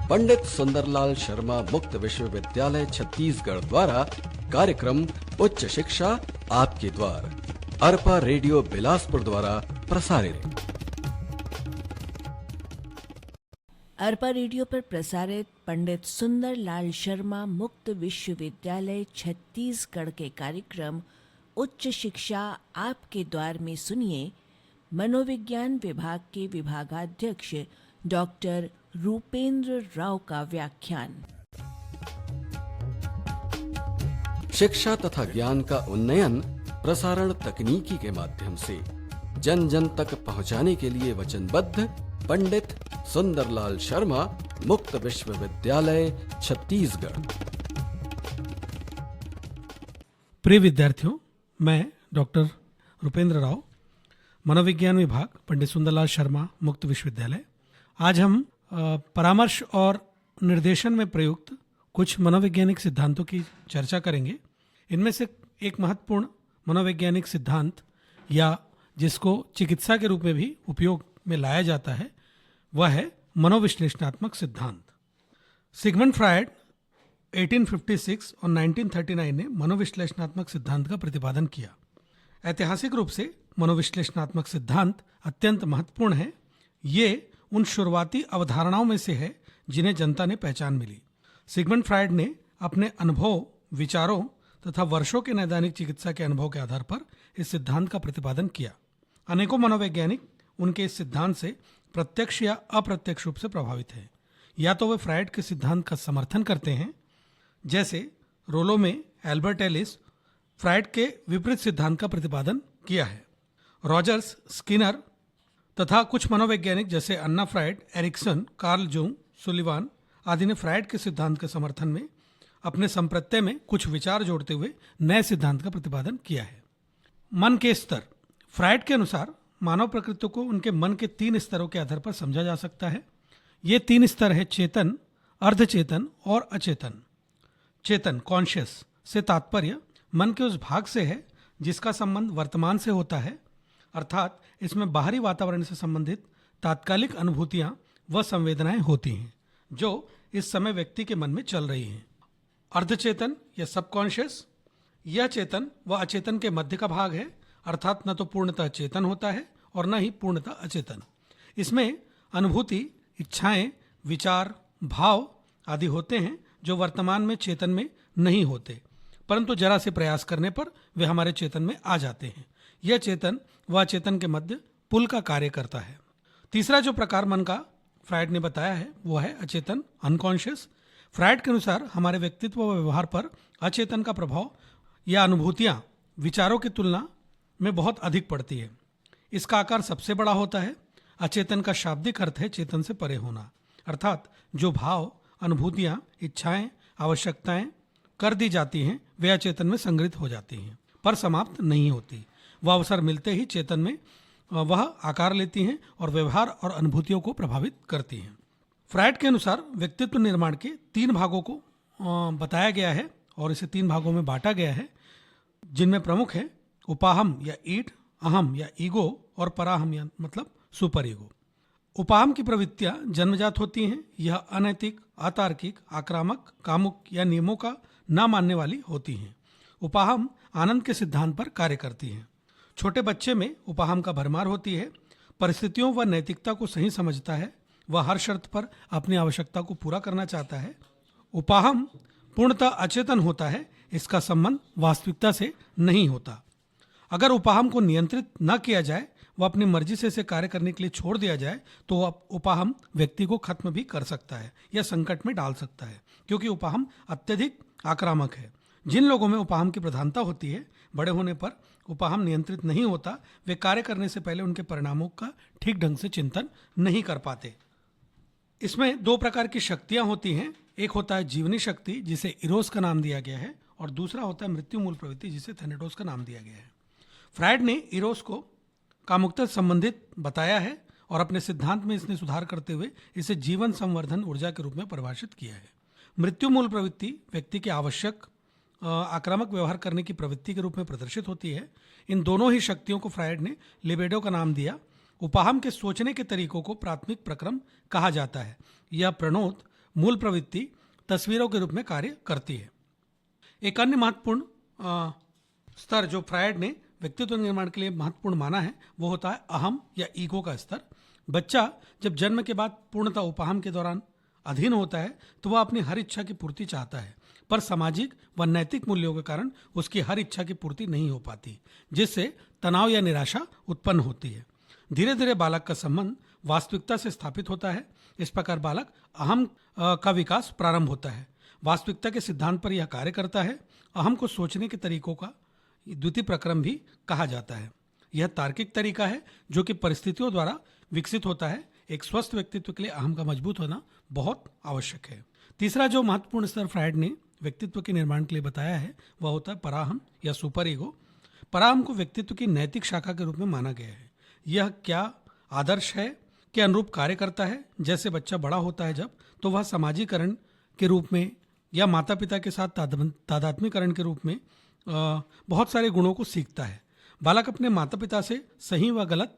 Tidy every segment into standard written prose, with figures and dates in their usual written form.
पंडित सुंदरलाल शर्मा मुक्त विश्वविद्यालय छत्तीसगढ़ द्वारा कार्यक्रम उच्च शिक्षा आपके द्वार अरपा रेडियो बिलासपुर द्वारा प्रसारित। अरपा रेडियो पर प्रसारित पंडित सुंदरलाल शर्मा मुक्त विश्वविद्यालय छत्तीसगढ़ के कार्यक्रम उच्च शिक्षा आपके द्वार में सुनिए मनोविज्ञान विभाग के विभागाध्यक्ष डॉक्टर रूपेंद्र राव का व्याख्यान। शिक्षा तथा ज्ञान का उन्नयन प्रसारण तकनीकी के माध्यम से जन जन तक पहुंचाने के लिए वचनबद्ध पंडित सुंदरलाल शर्मा मुक्त विश्वविद्यालय छत्तीसगढ़। प्रिय विद्यार्थियों, मैं डॉक्टर रूपेंद्र राव, मनोविज्ञान विभाग, पंडित सुंदरलाल शर्मा मुक्त विश्वविद्यालय। आज हम परामर्श और निर्देशन में प्रयुक्त कुछ मनोवैज्ञानिक सिद्धांतों की चर्चा करेंगे। इनमें से एक महत्वपूर्ण मनोवैज्ञानिक सिद्धांत या जिसको चिकित्सा के रूप में भी उपयोग में लाया जाता है वह है मनोविश्लेषणात्मक सिद्धांत। सिगमंड फ्रायड 1856 और 1939 ने मनोविश्लेषणात्मक सिद्धांत का प्रतिपादन किया। ऐतिहासिक रूप से मनोविश्लेषणात्मक सिद्धांत अत्यंत महत्वपूर्ण है। ये उन शुरुआती अवधारणाओं में से है जिन्हें जनता ने पहचान मिली। सिगमंड फ्रायड ने अपने अनुभव, विचारों तथा वर्षों के नैदानिक चिकित्सा के अनुभव के आधार पर इस सिद्धांत का प्रतिपादन किया। अनेकों मनोवैज्ञानिक उनके इस सिद्धांत से प्रत्यक्ष या अप्रत्यक्ष रूप से प्रभावित हैं। या तो वे फ्रायड के सिद्धांत का समर्थन करते हैं, जैसे रोलो में एल्बर्ट एलिस फ्रायड के विपरीत सिद्धांत का प्रतिपादन किया है। रॉजर्स, स्किनर तथा कुछ मनोवैज्ञानिक जैसे Anna Freud, Erikson, Carl Jung, Sullivan आदि ने फ्रायड के सिद्धांत के समर्थन में अपने संप्रत्यय में कुछ विचार जोड़ते हुए नए सिद्धांत का प्रतिपादन किया है। मन के स्तर। फ्रायड के अनुसार मानव प्रकृति को उनके मन के 3 स्तरों के आधार पर समझा जा सकता है। ये 3 स्तर है चेतन, अर्धचेतन और अचेतन। चेतन, कॉन्शियस से तात्पर्य मन के उस भाग से है जिसका संबंध वर्तमान से होता है, अर्थात इसमें बाहरी वातावरण से संबंधित तात्कालिक अनुभूतियां व संवेदनाएं होती हैं जो इस समय व्यक्ति के मन में चल रही हैं। अर्धचेतन या सबकॉन्शियस, यह चेतन व अचेतन के मध्य का भाग है, अर्थात न तो पूर्णतः चेतन होता है और न ही पूर्णतः अचेतन। इसमें अनुभूति, इच्छाएं, विचार, भाव आदि होते हैं जो वर्तमान में चेतन में नहीं होते, परंतु जरा से प्रयास करने पर वे हमारे चेतन में आ जाते हैं। यह चेतन व अचेतन के मध्य पुल का कार्य करता है। तीसरा जो प्रकार मन का फ्रायड ने बताया है वो है अचेतन, अनकॉन्शियस। फ्रायड के अनुसार हमारे व्यक्तित्व व व्यवहार पर अचेतन का प्रभाव या अनुभूतियां विचारों की तुलना में बहुत अधिक पड़ती है। इसका आकार सबसे बड़ा होता है। अचेतन का शाब्दिक अर्थ है चेतन से परे होना, अर्थात जो भाव, अनुभूतियां, इच्छाएं, आवश्यकताएं कर दी जाती हैं वे अचेतन में संग्रहित हो जाती हैं पर समाप्त नहीं होती। वह अवसर मिलते ही चेतन में वह आकार लेती हैं और व्यवहार और अनुभूतियों को प्रभावित करती हैं। फ्रायड के अनुसार व्यक्तित्व निर्माण के 3 भागों को बताया गया है और इसे 3 भागों में बांटा गया है, जिनमें प्रमुख है उपाहम या ईड, अहम या ईगो और पराहम या मतलब सुपर ईगो। उपाहम की प्रवृत्तियां जन्मजात होती हैं। यह अनैतिक, अतार्किक, आक्रामक, कामुक या नियमों का न मानने वाली होती हैं। उपाहम आनंद के सिद्धांत पर कार्य करती हैं। छोटे बच्चे में उपाहम का भरमार होती है। परिस्थितियों व नैतिकता को सही समझता है। वह हर शर्त पर अपनी आवश्यकता को पूरा करना चाहता है। उपाहम पूर्णतः अचेतन होता है। इसका संबंध वास्तविकता से नहीं होता। अगर उपाहम को नियंत्रित न किया जाए, वह अपनी मर्जी से इसे कार्य करने के लिए छोड़ दिया जाए, तो वह उपाहम व्यक्ति को खत्म भी कर सकता है या संकट में डाल सकता है, क्योंकि उपाहम अत्यधिक आक्रामक है। जिन लोगों में उपाहम की प्रधानता होती है, बड़े होने पर उपाहम नियंत्रित नहीं होता, वे कार्य करने से पहले उनके परिणामों का ठीक ढंग से चिंतन नहीं कर पाते। इसमें 2 प्रकार की शक्तियां होती हैं। एक होता है जीवनी शक्ति, जिसे इरोस का नाम दिया गया है, और दूसरा होता है मृत्यु मूल प्रवृत्ति, जिसे थैनेटोस का नाम दिया गया है। फ्रायड ने इरोस को कामुकता से संबंधित बताया है और अपने सिद्धांत में इसने सुधार करते हुए इसे जीवन संवर्धन ऊर्जा के रूप में परिभाषित किया है। मृत्यु मूल प्रवृत्ति व्यक्ति के आवश्यक आक्रामक व्यवहार करने की प्रवृत्ति के रूप में प्रदर्शित होती है। इन दोनों ही शक्तियों को फ्रायड ने लिबिडो का नाम दिया। उपाहम के सोचने के तरीकों को प्राथमिक प्रक्रम कहा जाता है। यह प्रणोद मूल प्रवृत्ति तस्वीरों के रूप में कार्य करती है। एक अन्य महत्वपूर्ण स्तर जो फ्रायड ने व्यक्तित्व निर्माण के लिए महत्वपूर्ण माना है वो होता है अहम या ईगो का स्तर। बच्चा जब जन्म के बाद पूर्णतः उपाहम के दौरान अधीन होता है तो वह अपनी हर इच्छा की पूर्ति चाहता है, पर सामाजिक व नैतिक मूल्यों के कारण उसकी हर इच्छा की पूर्ति नहीं हो पाती, जिससे तनाव या निराशा उत्पन्न होती है। धीरे धीरे बालक का संबंध वास्तविकता से स्थापित होता है। इस प्रकार बालक अहम का विकास प्रारंभ होता है। वास्तविकता के सिद्धांत पर यह कार्य करता है। अहम को सोचने के तरीकों का द्वितीय प्रक्रम भी कहा जाता है। यह तार्किक तरीका है जो कि परिस्थितियों द्वारा विकसित होता है। एक स्वस्थ व्यक्तित्व के लिए अहम का मजबूत होना बहुत आवश्यक है। तीसरा जो महत्वपूर्ण स्तर फ्रायड ने व्यक्तित्व के निर्माण के लिए बताया है वह होता है पराहम या सुपर ईगो। पराहम को व्यक्तित्व की नैतिक शाखा के रूप में माना गया है। यह क्या आदर्श है के अनुरूप कार्य करता है। जैसे बच्चा बड़ा होता है जब तो वह सामाजिकरण के रूप में या माता पिता के साथ तादात्म्यकरण के रूप में बहुत सारे गुणों को सीखता है। बालक अपने माता पिता से सही व गलत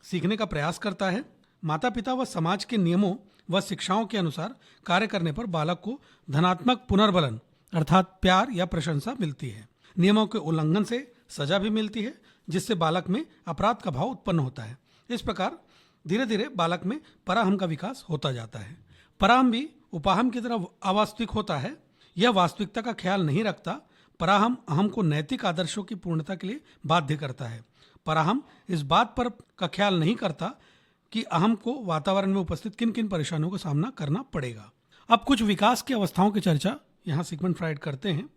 सीखने का प्रयास करता है। माता पिता व समाज के नियमों व शिक्षाओं के अनुसार कार्य करने पर बालक को धनात्मक पुनर्बलन अर्थात प्यार या प्रशंसा मिलती है। नियमों के उल्लंघन से सजा भी मिलती है, जिससे बालक में अपराध का भाव उत्पन्न होता है। इस प्रकार धीरे धीरे बालक में पराहम का विकास होता जाता है। पराहम भी उपाहम की तरह अवास्तविक होता है। यह वास्तविकता का ख्याल नहीं रखता। पराहम अहम को नैतिक आदर्शों की पूर्णता के लिए बाध्य करता है। पराहम इस बात पर का ख्याल नहीं करता कि अहम को वातावरण में उपस्थित किन किन परेशानियों का सामना करना पड़ेगा। अब कुछ विकास की अवस्थाओं की चर्चा यहाँ सिगमंड फ्रायड करते हैं।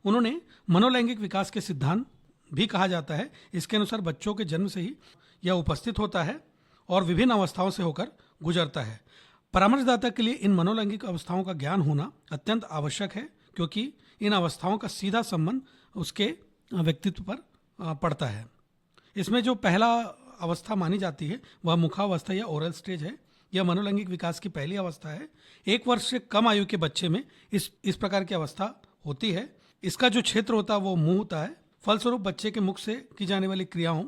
उन्होंने मनोलैंगिक विकास के सिद्धांत भी कहा जाता है। इसके अनुसार बच्चों के जन्म से ही यह उपस्थित होता है और विभिन्न अवस्थाओं से होकर गुजरता है। परामर्शदाता के लिए इन मनोलैंगिक अवस्थाओं का ज्ञान होना अत्यंत आवश्यक है, क्योंकि इन अवस्थाओं का सीधा संबंध उसके व्यक्तित्व पर पड़ता है। इसमें जो पहला अवस्था मानी जाती है वह मुखावस्था या ओरल स्टेज है। यह मनोलैंगिक विकास की पहली अवस्था है। 1 वर्ष से कम आयु के बच्चे में इस प्रकार की अवस्था होती है। इसका जो क्षेत्र होता है वो मुंह होता है। फलस्वरूप बच्चे के मुख से की जाने वाली क्रियाओं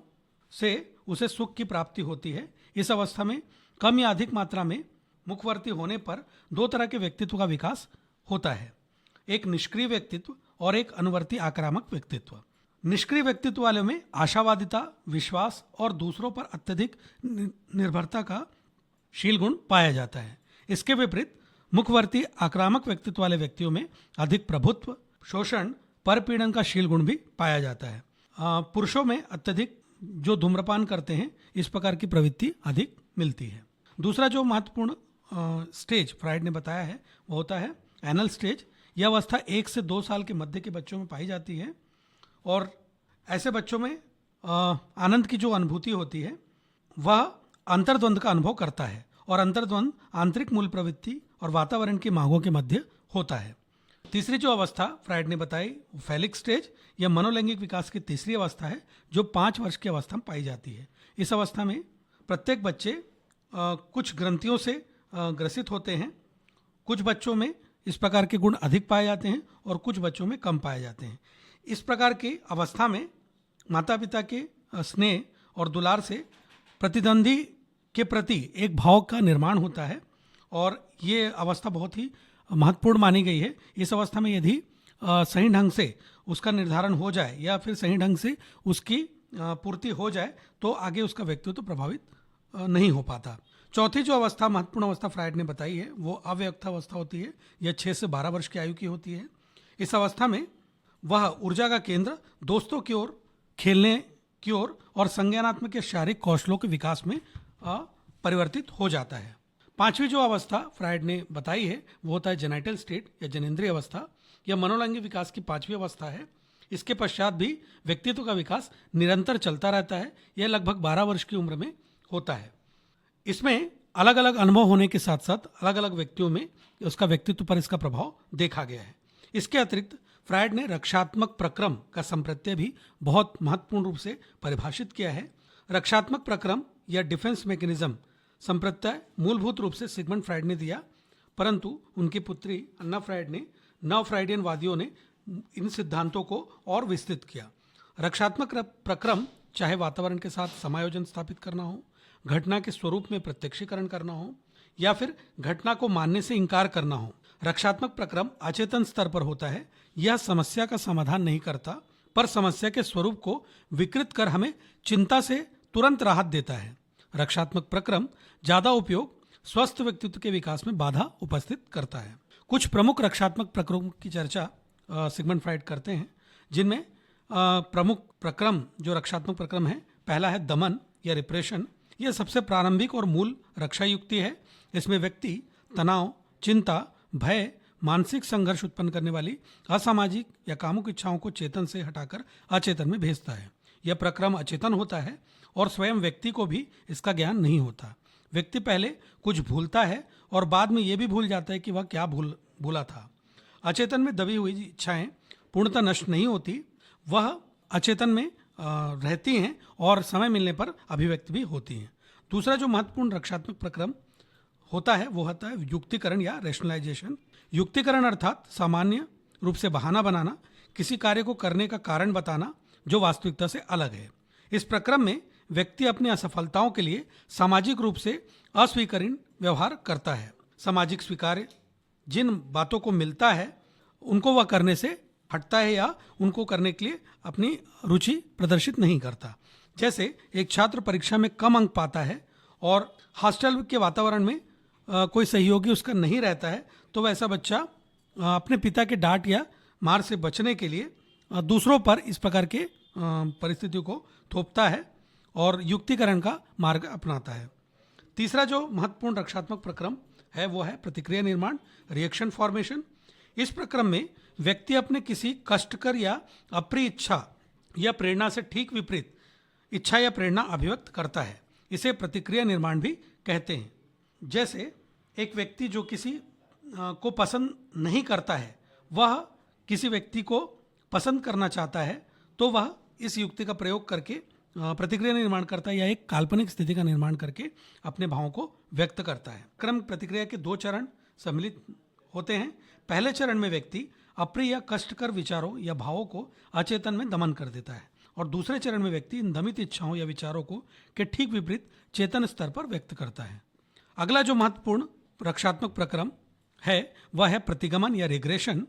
से उसे सुख की प्राप्ति होती है। इस अवस्था में कम या अधिक मात्रा में मुखवर्ती होने पर 2 तरह के व्यक्तित्व का विकास होता है, एक निष्क्रिय व्यक्तित्व और एक अनुवर्ती आक्रामक व्यक्तित्व। निष्क्रिय व्यक्तित्व वाले में आशावादिता, विश्वास और दूसरों पर अत्यधिक निर्भरता का शील गुण पाया जाता है। इसके विपरीत मुखवर्ती आक्रामक व्यक्तित्व वाले व्यक्तियों में अधिक प्रभुत्व, शोषण, परपीड़न का शील गुण भी पाया जाता है। पुरुषों में अत्यधिक जो धूम्रपान करते हैं इस प्रकार की प्रवृत्ति अधिक मिलती है। दूसरा जो महत्वपूर्ण स्टेज फ्रायड ने बताया है वो होता है एनल स्टेज। यह अवस्था 1 से 2 साल के मध्य के बच्चों में पाई जाती है और ऐसे बच्चों में आनंद की जो अनुभूति होती है वह अंतर्द्वंद का अनुभव करता है और अंतर्द्वंद आंतरिक मूल प्रवृत्ति और वातावरण की मांगों के मध्य होता है। तीसरी जो अवस्था फ्रायड ने बताई फैलिक स्टेज, यह मनोलैंगिक विकास की तीसरी अवस्था है जो 5 वर्ष की अवस्था में पाई जाती है। इस अवस्था में प्रत्येक बच्चे कुछ ग्रंथियों से ग्रसित होते हैं। कुछ बच्चों में इस प्रकार के गुण अधिक पाए जाते हैं और कुछ बच्चों में कम पाए जाते हैं। इस प्रकार की अवस्था में माता पिता के स्नेह और दुलार से प्रतिद्वंदी के प्रति एक भाव का निर्माण होता है और ये अवस्था बहुत ही महत्वपूर्ण मानी गई है। इस अवस्था में यदि सही ढंग से उसका निर्धारण हो जाए या फिर सही ढंग से उसकी पूर्ति हो जाए तो आगे उसका व्यक्तित्व प्रभावित नहीं हो पाता। चौथी जो अवस्था महत्वपूर्ण अवस्था फ्रायड ने बताई है वो अव्यक्ता अवस्था होती है। यह 6 से 12 वर्ष की आयु की होती है। इस अवस्था में वह ऊर्जा का केंद्र दोस्तों की ओर, खेलने की ओर और संज्ञानात्मक या शारीरिक कौशलों के विकास में परिवर्तित हो जाता है। 5वीं जो अवस्था फ्रायड ने बताई है वो होता है जेनाइटल स्टेट या जनेंद्रिय अवस्था। यह मनोलैंगिक विकास की 5वीं अवस्था है। इसके पश्चात भी व्यक्तित्व का विकास निरंतर चलता रहता है। यह लगभग 12 वर्ष की उम्र में होता है। इसमें अलग अलग अनुभव होने के साथ साथ अलग अलग व्यक्तियों में उसका व्यक्तित्व पर इसका प्रभाव देखा गया है। इसके अतिरिक्त फ्रायड ने रक्षात्मक प्रक्रम का संप्रत्यय भी बहुत महत्वपूर्ण रूप से परिभाषित किया है। रक्षात्मक प्रक्रम या डिफेंस मैकेनिज्म संप्रत्यय मूलभूत रूप से सिगमंड फ्रायड ने दिया, परंतु उनकी पुत्री अन्ना फ्रायड ने नव फ्रायडियन वादियों ने इन सिद्धांतों को और विस्तृत किया। रक्षात्मक प्रक्रम चाहे वातावरण के साथ समायोजन स्थापित करना हो, घटना के स्वरूप में प्रत्यक्षीकरण करना हो या फिर घटना को मानने से इंकार करना हो। रक्षात्मक प्रक्रम अचेतन स्तर पर होता है। यह समस्या का समाधान नहीं करता, पर समस्या के स्वरूप को विकृत कर हमें चिंता से तुरंत राहत देता है। रक्षात्मक प्रक्रम ज्यादा उपयोग स्वस्थ व्यक्तित्व के विकास में बाधा उपस्थित करता है। कुछ प्रमुख रक्षात्मक प्रक्रम की चर्चा सिगमंड फ्राइड करते हैं, जिनमें प्रमुख प्रक्रम जो रक्षात्मक प्रक्रम है, पहला है दमन या रिप्रेशन। यह सबसे प्रारंभिक और मूल रक्षा युक्ति है। इसमें व्यक्ति तनाव, चिंता, भय, मानसिक संघर्ष उत्पन्न करने वाली असामाजिक या कामुक इच्छाओं को चेतन से हटाकर अचेतन में भेजता है। यह प्रक्रम अचेतन होता है और स्वयं व्यक्ति को भी इसका ज्ञान नहीं होता। व्यक्ति पहले कुछ भूलता है और बाद में यह भी भूल जाता है कि वह क्या भूला था। अचेतन में दबी हुई इच्छाएं पूर्णतः नष्ट नहीं होती, वह अचेतन में रहती हैं और समय मिलने पर अभिव्यक्त भी होती हैं। दूसरा जो महत्वपूर्ण रक्षात्मक प्रक्रम होता है वो होता है युक्तिकरण या रैशनलाइजेशन। युक्तिकरण अर्थात सामान्य रूप से बहाना बनाना, किसी कार्य को करने का कारण बताना जो वास्तविकता से अलग है। इस प्रक्रम में व्यक्ति अपनी असफलताओं के लिए सामाजिक रूप से अस्वीकार्य व्यवहार करता है। सामाजिक स्वीकार्य जिन बातों को मिलता है उनको वह करने से हटता है या उनको करने के लिए अपनी रुचि प्रदर्शित नहीं करता। जैसे एक छात्र परीक्षा में कम अंक पाता है और हॉस्टल के वातावरण में कोई सहयोगी उसका नहीं रहता है, तो वैसा बच्चा अपने पिता के डांट या मार से बचने के लिए दूसरों पर इस प्रकार के परिस्थितियों को थोपता है और युक्तिकरण का मार्ग अपनाता है। तीसरा जो महत्वपूर्ण रक्षात्मक प्रक्रम है वो है प्रतिक्रिया निर्माण, रिएक्शन फॉर्मेशन। इस प्रक्रम में व्यक्ति अपने किसी कष्टकर या अप्रिय इच्छा या प्रेरणा से ठीक विपरीत इच्छा या प्रेरणा अभिव्यक्त करता है। इसे प्रतिक्रिया निर्माण भी कहते हैं। जैसे एक व्यक्ति जो किसी को पसंद नहीं करता है, वह किसी व्यक्ति को पसंद करना चाहता है, तो वह इस युक्ति का प्रयोग करके प्रतिक्रिया निर्माण करता है या एक काल्पनिक स्थिति का निर्माण करके अपने भावों को व्यक्त करता है। क्रम प्रतिक्रिया के 2 चरण सम्मिलित होते हैं। पहले चरण में व्यक्ति अप्रिय या कष्टकर विचारों या भावों को अचेतन में दमन कर देता है और दूसरे चरण में व्यक्ति इन दमित इच्छाओं या विचारों को के ठीक विपरीत चेतन स्तर पर व्यक्त करता है। अगला जो महत्वपूर्ण रक्षात्मक प्रक्रम है वह है प्रतिगमन या रिग्रेशन।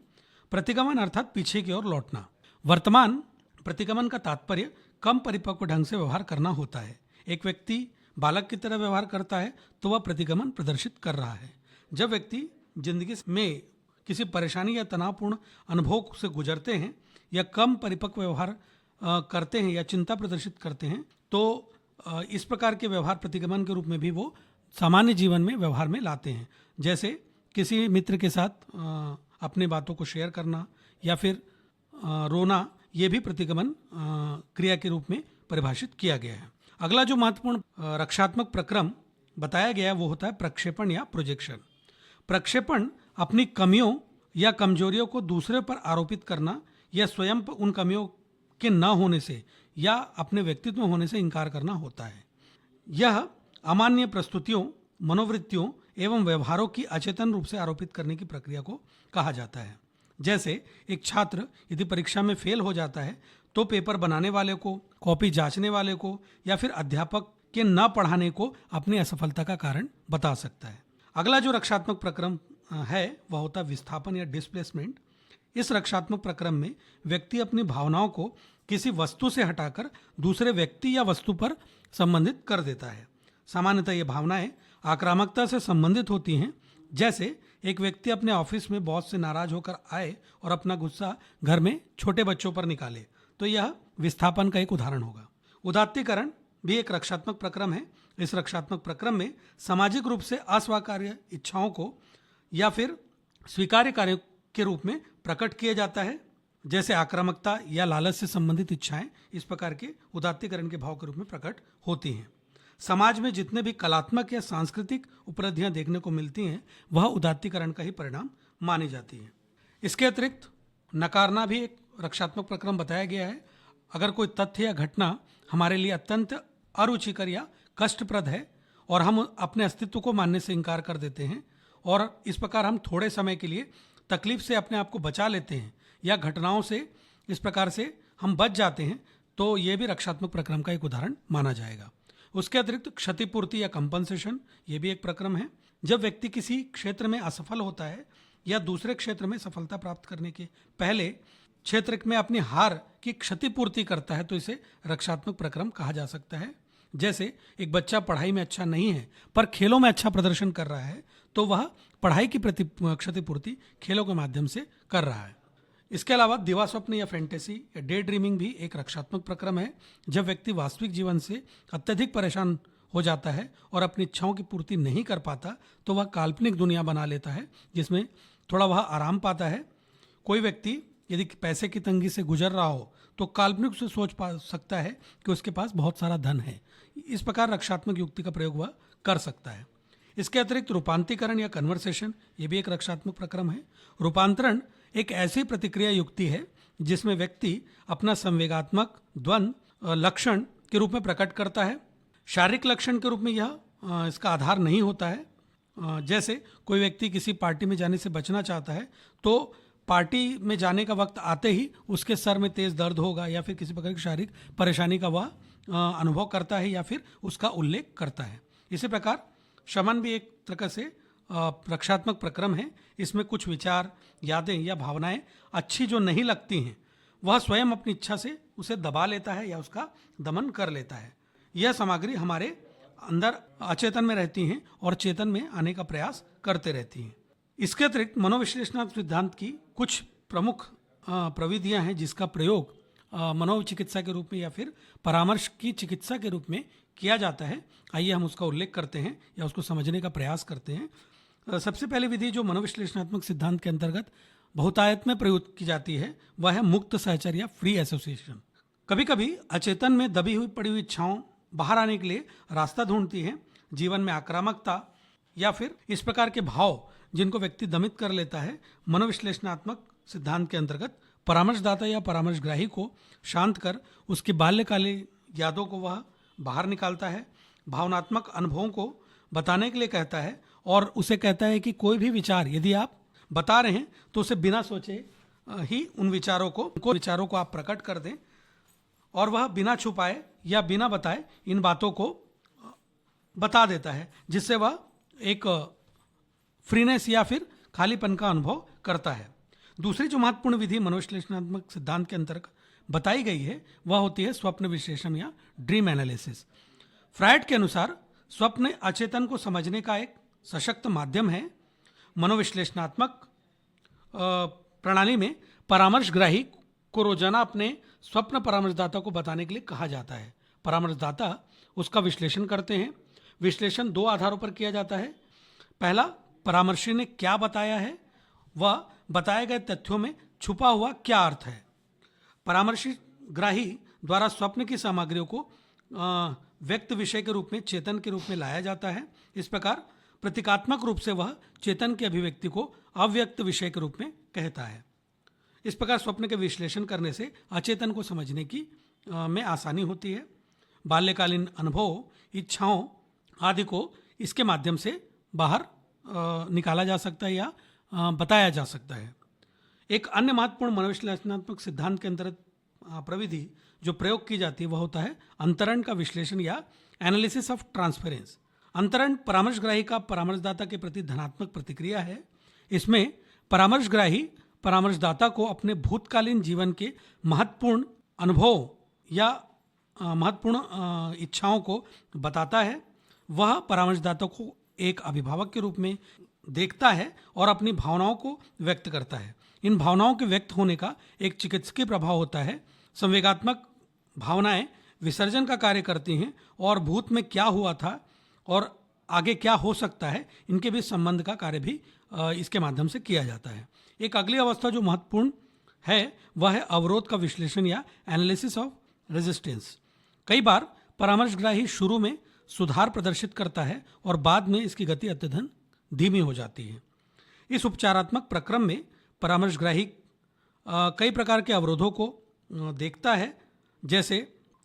प्रतिगमन अर्थात पीछे की ओर लौटना। वर्तमान प्रतिगमन का तात्पर्य कम परिपक्व ढंग से व्यवहार करना होता है। एक व्यक्ति बालक की तरह व्यवहार करता है तो वह प्रतिगमन प्रदर्शित कर रहा है। जब व्यक्ति जिंदगी में किसी परेशानी या तनावपूर्ण अनुभव से गुजरते हैं या कम परिपक्व व्यवहार करते हैं या चिंता प्रदर्शित करते हैं, तो इस प्रकार के व्यवहार प्रतिगमन के रूप में भी वो सामान्य जीवन में व्यवहार में लाते हैं। जैसे किसी मित्र के साथ अपने बातों को शेयर करना या फिर रोना, ये भी प्रतिगमन क्रिया के रूप में परिभाषित किया गया है। अगला जो महत्वपूर्ण रक्षात्मक प्रक्रम बताया गया है वो होता है प्रक्षेपण या प्रोजेक्शन। प्रक्षेपण अपनी कमियों या कमजोरियों को दूसरे पर आरोपित करना या स्वयं उन कमियों के न होने से या अपने व्यक्तित्व में होने से इनकार करना होता है। यह अमान्य प्रस्तुतियों, मनोवृत्तियों एवं व्यवहारों की अचेतन रूप से आरोपित करने की प्रक्रिया को कहा जाता है। जैसे एक छात्र यदि परीक्षा में फेल हो जाता है तो पेपर बनाने वाले को, कॉपी जांचने वाले को या फिर अध्यापक के न पढ़ाने को अपनी असफलता का कारण बता सकता है। अगला जो रक्षात्मक प्रक्रम है वह होता है विस्थापन या डिस्प्लेसमेंट। इस रक्षात्मक प्रक्रम में व्यक्ति अपनी भावनाओं को किसी वस्तु से हटाकर दूसरे व्यक्ति या वस्तु पर संबंधित कर देता है। सामान्यतः ये भावनाएं आक्रामकता से संबंधित होती हैं। जैसे एक व्यक्ति अपने ऑफिस में बॉस से नाराज होकर आए और अपना गुस्सा घर में छोटे बच्चों पर निकाले, तो यह विस्थापन का एक उदाहरण होगा। उदात्तीकरण भी एक रक्षात्मक प्रक्रम है। इस रक्षात्मक प्रक्रम में सामाजिक रूप से अस्वीकार्य इच्छाओं को या फिर स्वीकार्य कार्यों के रूप में प्रकट किया जाता है। जैसे आक्रामकता या लालच से संबंधित इच्छाएं इस प्रकार के उदात्तीकरण के भाव के रूप में प्रकट होती हैं। समाज में जितने भी कलात्मक या सांस्कृतिक उपलब्धियां देखने को मिलती हैं वह उदात्तीकरण का ही परिणाम मानी जाती है। इसके अतिरिक्त नकारना भी एक रक्षात्मक प्रक्रम बताया गया है। अगर कोई तथ्य या घटना हमारे लिए अत्यंत अरुचिकर या कष्टप्रद है और हम अपने अस्तित्व को मानने से इनकार कर देते हैं और इस प्रकार हम थोड़े समय के लिए तकलीफ से अपने आप को बचा लेते हैं या घटनाओं से इस प्रकार से हम बच जाते हैं, तो ये भी रक्षात्मक प्रक्रम का एक उदाहरण माना जाएगा। उसके अतिरिक्त क्षतिपूर्ति या कंपनसेशन, ये भी एक प्रक्रम है। जब व्यक्ति किसी क्षेत्र में असफल होता है या दूसरे क्षेत्र में सफलता प्राप्त करने के पहले क्षेत्र में अपनी हार की क्षतिपूर्ति करता है तो इसे रक्षात्मक प्रक्रम कहा जा सकता है। जैसे एक बच्चा पढ़ाई में अच्छा नहीं है पर खेलों में अच्छा प्रदर्शन कर रहा है तो वह पढ़ाई की क्षतिपूर्ति खेलों के माध्यम से कर रहा है। इसके अलावा दिवा स्वप्न या फैंटेसी या डे ड्रीमिंग भी एक रक्षात्मक प्रक्रम है। जब व्यक्ति वास्तविक जीवन से अत्यधिक परेशान हो जाता है और अपनी इच्छाओं की पूर्ति नहीं कर पाता तो वह काल्पनिक दुनिया बना लेता है जिसमें थोड़ा वह आराम पाता है। कोई व्यक्ति यदि पैसे की तंगी से गुजर रहा हो तो काल्पनिक से सोच पा सकता है कि उसके पास बहुत सारा धन है। इस प्रकार रक्षात्मक युक्ति का प्रयोग वह कर सकता है। इसके अतिरिक्त रूपांतरीकरण या कन्वर्सेशन, ये भी एक रक्षात्मक प्रक्रम है। रूपांतरण एक ऐसी प्रतिक्रिया युक्ति है जिसमें व्यक्ति अपना संवेगात्मक द्वंद्व लक्षण के रूप में प्रकट करता है। शारीरिक लक्षण के रूप में यह इसका आधार नहीं होता है। जैसे कोई व्यक्ति किसी पार्टी में जाने से बचना चाहता है तो पार्टी में जाने का वक्त आते ही उसके सर में तेज दर्द होगा या फिर किसी प्रकार की शारीरिक परेशानी का वह अनुभव करता है या फिर उसका उल्लेख करता है। इसी प्रकार शमन भी एक तरह से रक्षात्मक प्रक्रम है। इसमें कुछ विचार, यादें या भावनाएं अच्छी जो नहीं लगती हैं वह स्वयं अपनी इच्छा से उसे दबा लेता है या उसका दमन कर लेता है। यह सामग्री हमारे अंदर अचेतन में रहती हैं और चेतन में आने का प्रयास करते रहती हैं। इसके अतिरिक्त मनोविश्लेषणात्मक सिद्धांत की कुछ प्रमुख प्रविधियां हैं जिसका प्रयोग मनोचिकित्सा के रूप में या फिर परामर्श की चिकित्सा के रूप में किया जाता है। आइए हम उसका उल्लेख करते हैं या उसको समझने का प्रयास करते हैं। सबसे पहली विधि जो मनोविश्लेषणात्मक सिद्धांत के अंतर्गत बहुतायत में प्रयुक्त की जाती है वह है मुक्त सहचर्य या फ्री एसोसिएशन। कभी कभी अचेतन में दबी हुई पड़ी हुई इच्छाओं बाहर आने के लिए रास्ता ढूंढती हैं। जीवन में आक्रामकता या फिर इस प्रकार के भाव जिनको व्यक्ति दमित कर लेता है, मनोविश्लेषणात्मक सिद्धांत के अंतर्गत परामर्शदाता या परामर्शग्राही को शांत कर उसकी बाल्यकालीन यादों को वह बाहर निकालता है, भावनात्मक अनुभवों को बताने के लिए कहता है और उसे कहता है कि कोई भी विचार यदि आप बता रहे हैं तो उसे बिना सोचे ही उन विचारों को आप प्रकट कर दें और वह बिना छुपाए या बिना बताए इन बातों को बता देता है जिससे वह एक फ्रीनेस या फिर खालीपन का अनुभव करता है। दूसरी जो महत्वपूर्ण विधि मनोविश्लेषणात्मक सिद्धांत के अंतर्गत बताई गई है वह होती है स्वप्न विश्लेषण या ड्रीम एनालिसिस। फ्रायड के अनुसार स्वप्न अचेतन को समझने का एक सशक्त माध्यम है। मनोविश्लेषणात्मक प्रणाली में परामर्शग्राही को रोजाना अपने स्वप्न परामर्शदाता को बताने के लिए कहा जाता है। परामर्शदाता उसका विश्लेषण करते हैं। विश्लेषण दो आधारों पर किया जाता है। पहला, परामर्शी ने क्या बताया है, वह बताए गए तथ्यों में छुपा हुआ क्या अर्थ है। परामर्शी ग्राही द्वारा स्वप्न की सामग्रियों को व्यक्त विषय के रूप में, चेतन के रूप में लाया जाता है। इस प्रकार प्रतीकात्मक रूप से वह चेतन की अभिव्यक्ति को अव्यक्त विषय के रूप में कहता है। इस प्रकार स्वप्न के विश्लेषण करने से अचेतन को समझने की में आसानी होती है। बाल्यकालीन अनुभव, इच्छाओं आदि को इसके माध्यम से बाहर निकाला जा सकता है या बताया जा सकता है। एक अन्य महत्वपूर्ण मनोविश्लेषणात्मक सिद्धांत के अंतर्गत प्रविधि जो प्रयोग की जाती है वह होता है अंतरण का विश्लेषण या एनालिसिस ऑफ ट्रांसफरेंस। अंतरण परामर्शग्राही का परामर्शदाता के प्रति धनात्मक प्रतिक्रिया है। इसमें परामर्शग्राही परामर्शदाता को अपने भूतकालीन जीवन के महत्वपूर्ण अनुभव या महत्वपूर्ण इच्छाओं को बताता है। वह परामर्शदाता को एक अभिभावक के रूप में देखता है और अपनी भावनाओं को व्यक्त करता है। इन भावनाओं के व्यक्त होने का एक चिकित्सकीय प्रभाव होता है। संवेगात्मक भावनाएं विसर्जन का कार्य करती हैं और भूत में क्या हुआ था और आगे क्या हो सकता है इनके बीच संबंध का कार्य भी इसके माध्यम से किया जाता है। एक अगली अवस्था जो महत्वपूर्ण है वह है अवरोध का विश्लेषण या एनालिसिस ऑफ रेजिस्टेंस। कई बार परामर्शग्राही शुरू में सुधार प्रदर्शित करता है और बाद में इसकी गति अत्यधिक धीमी हो जाती है। इस उपचारात्मक प्रक्रम में परामर्शग्राही कई प्रकार के अवरोधों को देखता है, जैसे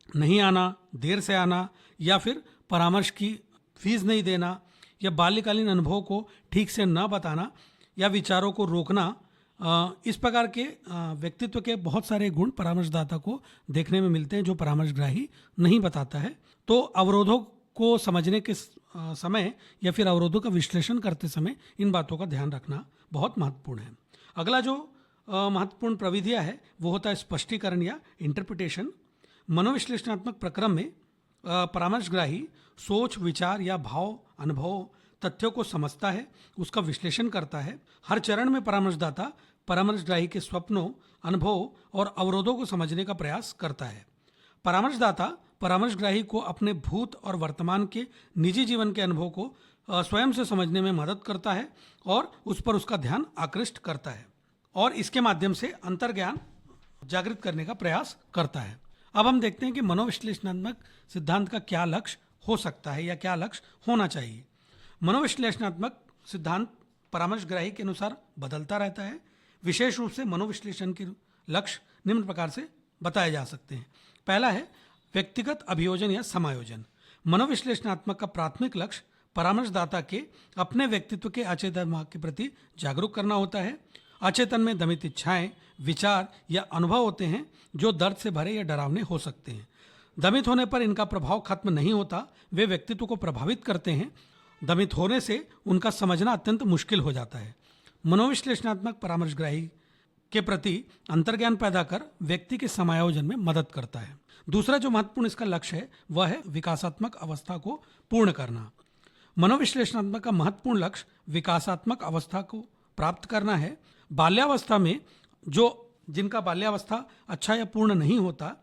नहीं आना, देर से आना, या फिर परामर्श की फीस नहीं देना, या बाल्यकालीन अनुभवों को ठीक से न बताना, या विचारों को रोकना। इस प्रकार के व्यक्तित्व के बहुत सारे गुण परामर्शदाता को देखने में मिलते हैं जो परामर्शग्राही नहीं बताता है। तो अवरोधों को समझने के समय या फिर अवरोधों का विश्लेषण करते समय इन बातों का ध्यान रखना बहुत महत्वपूर्ण है। अगला जो महत्वपूर्ण प्रविधियाँ है वो होता है स्पष्टीकरण या इंटरप्रिटेशन। मनोविश्लेषणात्मक प्रक्रम में परामर्शग्राही सोच, विचार या भाव, अनुभव, तथ्यों को समझता है, उसका विश्लेषण करता है। हर चरण में परामर्शदाता परामर्शग्राही के स्वप्नों, अनुभव और अवरोधों को समझने का प्रयास करता है। परामर्शदाता परामर्शग्राही को अपने भूत और वर्तमान के निजी जीवन के अनुभव को स्वयं से समझने में मदद करता है और उस पर उसका ध्यान आकृष्ट करता है और इसके माध्यम से अंतर्ज्ञान जागृत करने का प्रयास करता है। अब हम देखते हैं कि मनोविश्लेषणात्मक सिद्धांत का क्या लक्ष्य हो सकता है या क्या लक्ष्य होना चाहिए। मनोविश्लेषणात्मक सिद्धांत परामर्शग्राही के अनुसार बदलता रहता है। विशेष रूप से मनोविश्लेषण के लक्ष्य निम्न प्रकार से बताए जा सकते हैं। पहला है व्यक्तिगत अभियोजन या समायोजन। मनोविश्लेषणात्मक का प्राथमिक लक्ष्य परामर्शदाता के अपने व्यक्तित्व के अचेतन दिमाग के प्रति जागरूक करना होता है। अचेतन में दमित इच्छाएं, विचार या अनुभव होते हैं जो दर्द से भरे या डरावने हो सकते हैं। दमित होने पर इनका प्रभाव खत्म नहीं होता, वे व्यक्तित्व को प्रभावित करते हैं। दमित होने से उनका समझना अत्यंत मुश्किल हो जाता है। मनोविश्लेषणात्मक परामर्शग्राही के प्रति अंतर्ज्ञान पैदा कर व्यक्ति के समायोजन में मदद करता है। दूसरा जो महत्वपूर्ण इसका लक्ष्य है वह है विकासात्मक अवस्था को पूर्ण करना। मनोविश्लेषणात्मक का महत्वपूर्ण लक्ष्य विकासात्मक अवस्था को प्राप्त करना है। बाल्यावस्था में जिनका बाल्यावस्था अच्छा या पूर्ण नहीं होता,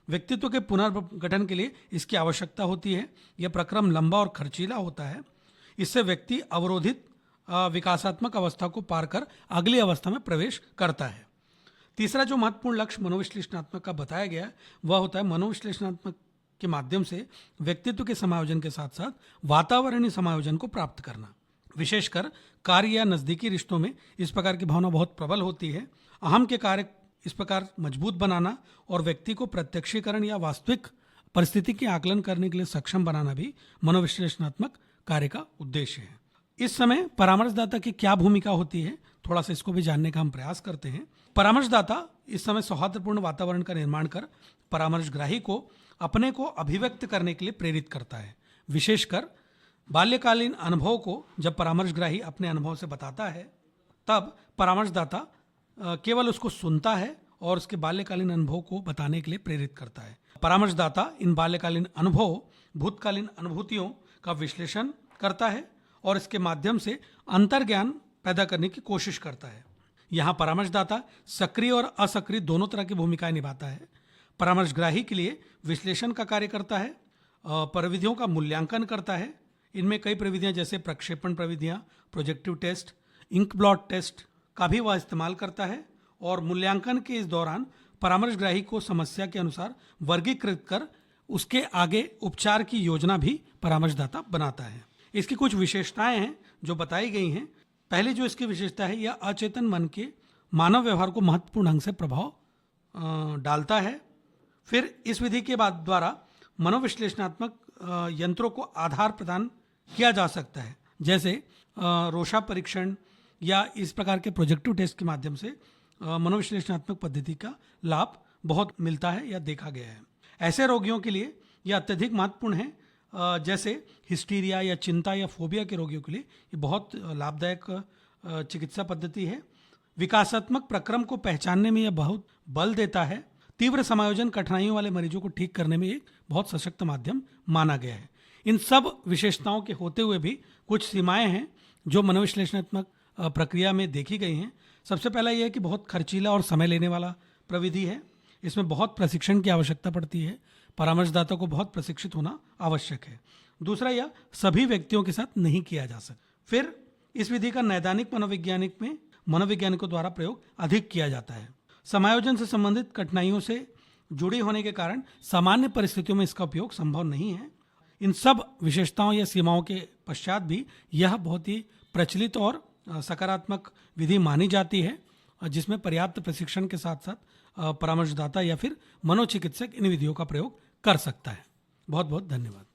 व्यक्तित्व के पुनर्गठन के लिए इसकी आवश्यकता होती है। यह प्रक्रम लंबा और खर्चीला होता है। इससे व्यक्ति अवरोधित विकासात्मक अवस्था को पार कर अगली अवस्था में प्रवेश करता है। तीसरा जो महत्वपूर्ण लक्ष्य मनोविश्लेषणात्मक का बताया गया है वह होता है मनोविश्लेषणात्मक के माध्यम से व्यक्तित्व के समायोजन के साथ साथ वातावरणीय समायोजन को प्राप्त करना। विशेषकर कार्य या नज़दीकी रिश्तों में इस प्रकार की भावना बहुत प्रबल होती है। अहम के कार्य इस प्रकार मजबूत बनाना और व्यक्ति को प्रत्यक्षीकरण या वास्तविक परिस्थिति के आकलन करने के लिए सक्षम बनाना भी मनोविश्लेषणात्मक कार्य का उद्देश्य है। इस समय परामर्शदाता की क्या भूमिका होती है, थोड़ा सा इसको भी जानने का हम प्रयास करते हैं। परामर्शदाता इस समय सौहार्दपूर्ण वातावरण का निर्माण कर परामर्शग्राही को अपने को अभिव्यक्त करने के लिए प्रेरित करता है। विशेषकर बाल्यकालीन अनुभव को जब परामर्शग्राही अपने अनुभव से बताता है तब परामर्शदाता केवल उसको सुनता है और उसके बाल्यकालीन अनुभव को बताने के लिए प्रेरित करता है। परामर्शदाता इन बाल्यकालीन अनुभव, भूतकालीन अनुभूतियों का विश्लेषण करता है और इसके माध्यम से अंतर्ज्ञान पैदा करने की कोशिश करता है। यहाँ परामर्शदाता सक्रिय और असक्रिय दोनों तरह की भूमिकाएं निभाता है। परामर्शग्राही के लिए विश्लेषण का कार्य करता है, प्रविधियों का मूल्यांकन करता है। इनमें कई प्रविधियां जैसे प्रक्षेपण प्रविधियां, projective test, ink blot test का भी वह इस्तेमाल करता है और मूल्यांकन के इस दौरान परामर्शग्राही को समस्या के अनुसार वर्गीकृत कर उसके आगे उपचार की योजना भी परामर्शदाता बनाता है। इसकी कुछ विशेषताएं हैं जो बताई गई हैं। पहली जो इसकी विशेषता है, यह अचेतन मन के मानव व्यवहार को महत्वपूर्ण ढंग से प्रभाव डालता है। फिर इस विधि के बाद द्वारा मनोविश्लेषणात्मक यंत्रों को आधार प्रदान किया जा सकता है, जैसे रोशा परीक्षण या इस प्रकार के प्रोजेक्टिव टेस्ट के माध्यम से मनोविश्लेषणात्मक पद्धति का लाभ बहुत मिलता है या देखा गया है। ऐसे रोगियों के लिए यह अत्यधिक महत्वपूर्ण है, जैसे हिस्टीरिया या चिंता या फोबिया के रोगियों के लिए ये बहुत लाभदायक चिकित्सा पद्धति है। विकासात्मक प्रक्रम को पहचानने में यह बहुत बल देता है। तीव्र समायोजन कठिनाइयों वाले मरीजों को ठीक करने में एक बहुत सशक्त माध्यम माना गया है। इन सब विशेषताओं के होते हुए भी कुछ सीमाएं हैं जो मनोविश्लेषणात्मक प्रक्रिया में देखी गई हैं। सबसे पहला यह है कि बहुत खर्चीला और समय लेने वाला प्रविधि है। इसमें बहुत प्रशिक्षण की आवश्यकता पड़ती है। परामर्शदाता को बहुत प्रशिक्षित होना आवश्यक है। दूसरा, यह सभी व्यक्तियों के साथ नहीं किया जा सकता। फिर इस विधि का नैदानिक मनोवैज्ञानिकों द्वारा प्रयोग अधिक किया जाता है। समायोजन से संबंधित कठिनाइयों से जुड़ी होने के कारण सामान्य परिस्थितियों में इसका उपयोग संभव नहीं है। इन सब विशेषताओं या सीमाओं के पश्चात भी यह बहुत ही प्रचलित और सकारात्मक विधि मानी जाती है, जिसमें पर्याप्त प्रशिक्षण के साथ साथ परामर्शदाता या फिर मनोचिकित्सक इन विधियों का प्रयोग कर सकता है। बहुत बहुत धन्यवाद।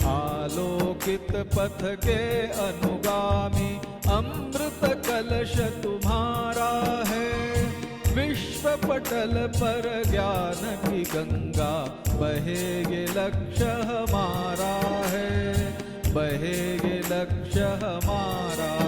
आलोकित पथ के अनुगामी अमृत कलश तुम्हारा है। विश्व पटल पर ज्ञान की गंगा बहे, ये लक्ष्य हमारा है, बहे ये लक्ष्य हमारा